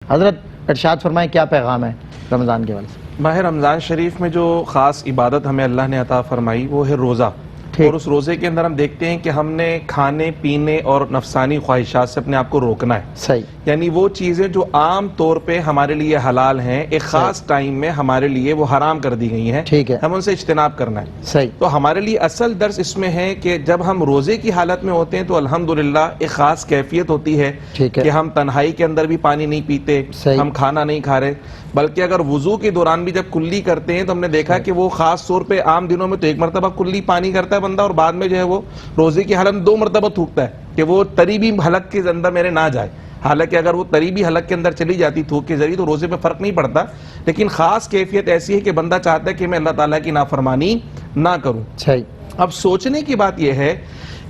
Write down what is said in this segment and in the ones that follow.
حضرت ارشاد فرمائیں کیا پیغام ہے رمضان کے والے سے؟ ماہ رمضان شریف میں جو خاص عبادت ہمیں اللہ نے عطا فرمائی وہ ہے روزہ، اور اس روزے کے اندر ہم دیکھتے ہیں کہ ہم نے کھانے پینے اور نفسانی خواہشات سے اپنے آپ کو روکنا ہے. صحیح. یعنی وہ چیزیں جو عام طور پہ ہمارے لیے حلال ہیں ایک خاص ٹائم میں ہمارے لیے وہ حرام کر دی گئی ہیں، ٹھیک ہے، ہم ان سے اجتناب کرنا ہے. صحیح. تو ہمارے لیے اصل درس اس میں ہے کہ جب ہم روزے کی حالت میں ہوتے ہیں تو الحمدللہ ایک خاص کیفیت ہوتی ہے کہ ہم تنہائی کے اندر بھی پانی نہیں پیتے، ہم کھانا نہیں کھا رہے، بلکہ اگر وضو کے دوران بھی جب کلی کرتے ہیں تو ہم نے دیکھا کہ وہ خاص طور پہ عام دنوں میں تو ایک مرتبہ کلی پانی کرتا ہے بندہ، اور بعد میں جو ہے وہ روزے کی حالت میں 2 مرتبہ تھوکتا ہے کہ وہ تریبی حلق کے اندر میرے نہ جائے. حالانکہ اگر وہ تریبی حلق کے اندر چلی جاتی تھوک کے ذریعے تو روزے پہ فرق نہیں پڑتا، لیکن خاص کیفیت ایسی ہے کہ بندہ چاہتا ہے کہ میں اللہ تعالیٰ کی نافرمانی نہ کروں. صحیح. اب سوچنے کی بات یہ ہے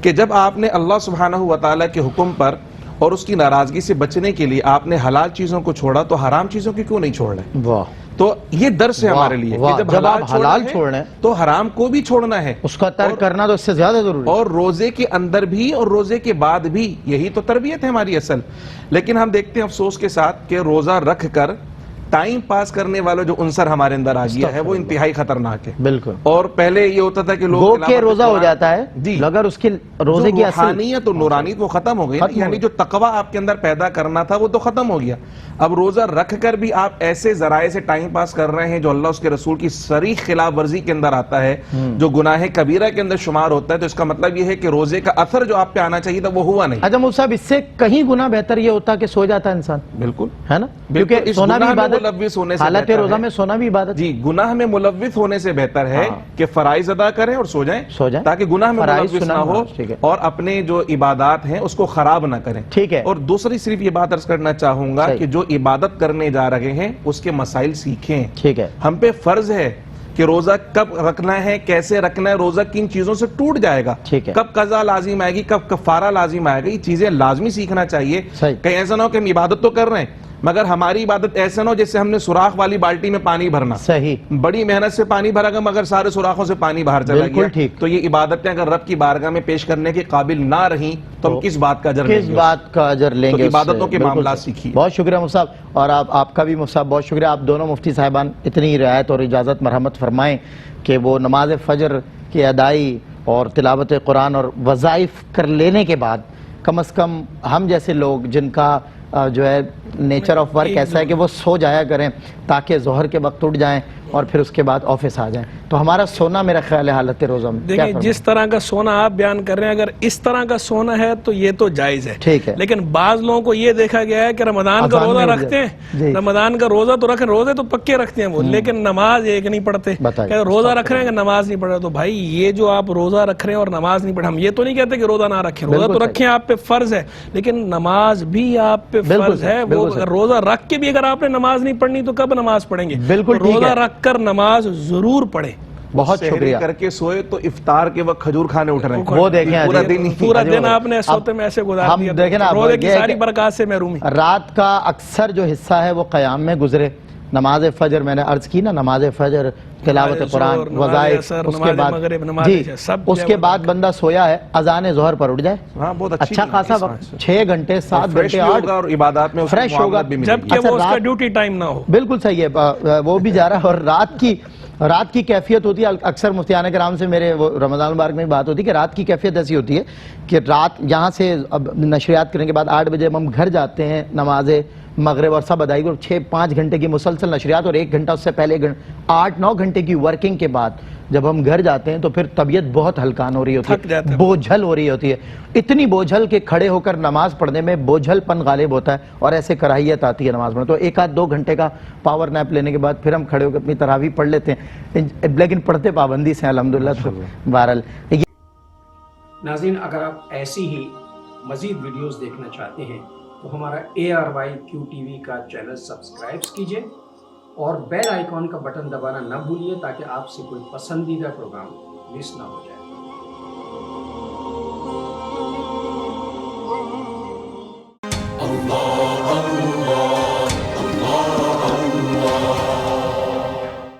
کہ جب آپ نے اللہ سبحانہ و تعالیٰ کے حکم پر اور اس کی ناراضگی سے بچنے کے لیے آپ نے حلال چیزوں کو چھوڑا تو حرام چیزوں کی کیوں نہیں چھوڑ رہے؟ واہ. تو یہ درس ہے ہمارے لیے کہ جب آپ حلال چھوڑنا ہے تو حرام کو بھی چھوڑنا ہے، اس کا ترک کرنا تو اس سے زیادہ ضروری ہے، اور روزے کے اندر بھی اور روزے کے بعد بھی. یہی تو تربیت ہے ہماری اصل. لیکن ہم دیکھتے ہیں افسوس کے ساتھ کہ روزہ رکھ کر ٹائم پاس کرنے والا جو عنصر ہمارے اندر آ گیا ہے وہ انتہائی خطرناک ہے. بالکل. اور پہلے یہ ہوتا تھا کہ لوگ کے روزہ ہو جاتا ہے جی اگر اس کی روزے کی روحانیت اور نورانیت وہ ختم ہو گئی، یعنی جو تقوی آپ کے اندر پیدا کرنا تھا وہ تو ختم ہو گیا. اب روزہ رکھ کر بھی آپ ایسے ذرائع سے ٹائم پاس کر رہے ہیں جو اللہ اس کے رسول کی صریح خلاف ورزی کے اندر آتا ہے، جو گناہ کبیرہ کے اندر شمار ہوتا ہے. تو اس کا مطلب یہ ہے کہ روزے کا اثر جو آپ پہ آنا چاہیے تھا وہ ہوا نہیں. اچھا مفتی صاحب، اس سے کہیں گنا بہتر یہ ہوتا کہ سو جاتا انسان. بالکل ہے نا، کیونکہ سونا بھی عبادت، حالت روزہ میں سونا بھی عبادت. جی، گناہ میں ملوث ہونے سے بہتر ہے کہ فرائض ادا کریں اور سو جائیں تاکہ گناہ میں ملوث نہ ہو اور اپنے جو عبادات ہیں اس کو خراب نہ کریں. ٹھیک ہے. اور دوسری صرف یہ بات عرض کرنا چاہوں گا کہ جو عبادت کرنے جا رہے ہیں اس کے مسائل سیکھیں. ٹھیک ہے. ہم پہ فرض ہے کہ روزہ کب رکھنا ہے، کیسے رکھنا ہے، روزہ کن چیزوں سے ٹوٹ جائے گا، کب قضا لازم آئے گی، کب کفارہ لازم آئے گا، یہ چیزیں لازمی سیکھنا چاہیے. کہیں ایسا نہ ہو کہ ہم عبادت تو کر رہے ہیں مگر ہماری عبادت ایسا نہ ہو جیسے ہم نے سوراخ والی بالٹی میں پانی بھرنا. صحیح. بڑی محنت سے پانی بھرا گا مگر سارے سوراخوں سے پانی باہر چلا گیا. تو یہ عبادتیں اگر رب کی بارگاہ میں پیش کرنے کے قابل نہ رہیں تو ہم کس بات کا اجر لیں گے؟ عبادتوں کے معاملات سیکھیے. بہت شکریہ مفتی صاحب، اور آپ کا بھی مفتی صاحب بہت شکریہ. آپ دونوں مفتی صاحبان اتنی رعایت اور اجازت مرحمت فرمائیں کہ وہ نماز فجر کی ادائی اور تلاوت قرآن اور وظائف کر لینے کے بعد کم از کم ہم جیسے لوگ جن کا جو ہے نیچر آف ورک ایسا ہے کہ وہ سو جایا کریں تاکہ ظہر کے وقت اٹھ جائیں اور پھر اس کے بعد آفس آ جائیں. تو ہمارا سونا میرا خیال ہے حالت روزہ میں دیکھیں جس طرح کا سونا آپ بیان کر رہے ہیں، اگر اس طرح کا سونا ہے تو یہ تو جائز ہے. ٹھیک ہے. لیکن بعض لوگوں کو یہ دیکھا گیا ہے کہ رمضان کا روزہ رکھتے ہیں، رمضان کا روزہ تو رکھیں، روزے تو پکے رکھتے ہیں وہ، لیکن نماز ایک نہیں پڑھتے. روزہ رکھ رہے ہیں کہ نماز نہیں پڑھ رہے. تو بھائی یہ جو آپ روزہ رکھ رہے ہیں اور نماز نہیں پڑھ، ہم یہ تو نہیں کہتے کہ روزہ نہ رکھیں، روزہ تو رکھیں، آپ پہ فرض ہے، لیکن نماز بھی آپ پہ فرض ہے. وہ روزہ رکھ کے بھی اگر آپ نے نماز نہیں پڑھنی تو کب نماز پڑھیں گے؟ بالکل. روزہ رکھ کر نماز ضرور پڑھیں. بہت شکریہ. کر کے سوئے تو افطار کے وقت کھجور کھانے اٹھ رہے ہیں، وہ دیکھیں پورا دن آپ نے سوتے میں ایسے گزار دیا، روزے کی ساری برکات سے محروم ہیں. رات کا اکثر جو حصہ ہے وہ قیام میں گزرے. نماز فجر میں نے عرض کی نا، نماز فجر، تلاوت قرآن، وظائف، اس کے بعد بندہ سویا ہے، اذان ظہر پر اٹھ جائے، اچھا خاصا وقت 6 گھنٹے 7 گھنٹے 8 اور عبادات میں فریش ہوگا جبکہ وہ اس کا ڈیوٹی ٹائم نہ ہو. بالکل صحیح ہے، وہ بھی جا رہا ہے. اور رات کی کیفیت ہوتی ہے، اکثر مفتیان کرام سے میرے رمضان مبارک میں بات ہوتی ہے کہ رات کی کیفیت ایسی ہوتی ہے کہ رات یہاں سے اب نشریات کرنے کے بعد 8 بجے ہم گھر جاتے ہیں، نماز مغرب اور سب ادائیگی، 6-5 گھنٹے کی مسلسل نشریات اور 1 گھنٹہ اس سے پہلے 8-9 گھنٹے کی ورکنگ کے بعد جب ہم گھر جاتے ہیں تو پھر طبیعت بہت ہلکان ہو رہی ہوتی ہے، بوجھل ہو رہی ہوتی ہے، اتنی بوجھل کہ کھڑے ہو کر نماز پڑھنے میں بوجھل پن غالب ہوتا ہے اور ایسے کراہیت آتی ہے نماز پڑھنے. تو 1-2 گھنٹے کا پاور نیپ لینے کے بعد پھر ہم کھڑے ہو کر اپنی تراویح پڑھ لیتے ہیں، لیکن پڑھتے پابندی سے الحمدللہ. تو بہرحال ناظرین، اگر آپ ایسی ہی مزید ویڈیوز دیکھنا چاہتے ہیں تو ہمارا ARYQTV کا چینل سبسکرائب کیجئے اور بیل آئیکن کا بٹن دبانا نہ بھولیے تاکہ آپ سے کوئی پسندیدہ پروگرام مس نہ ہو جائے.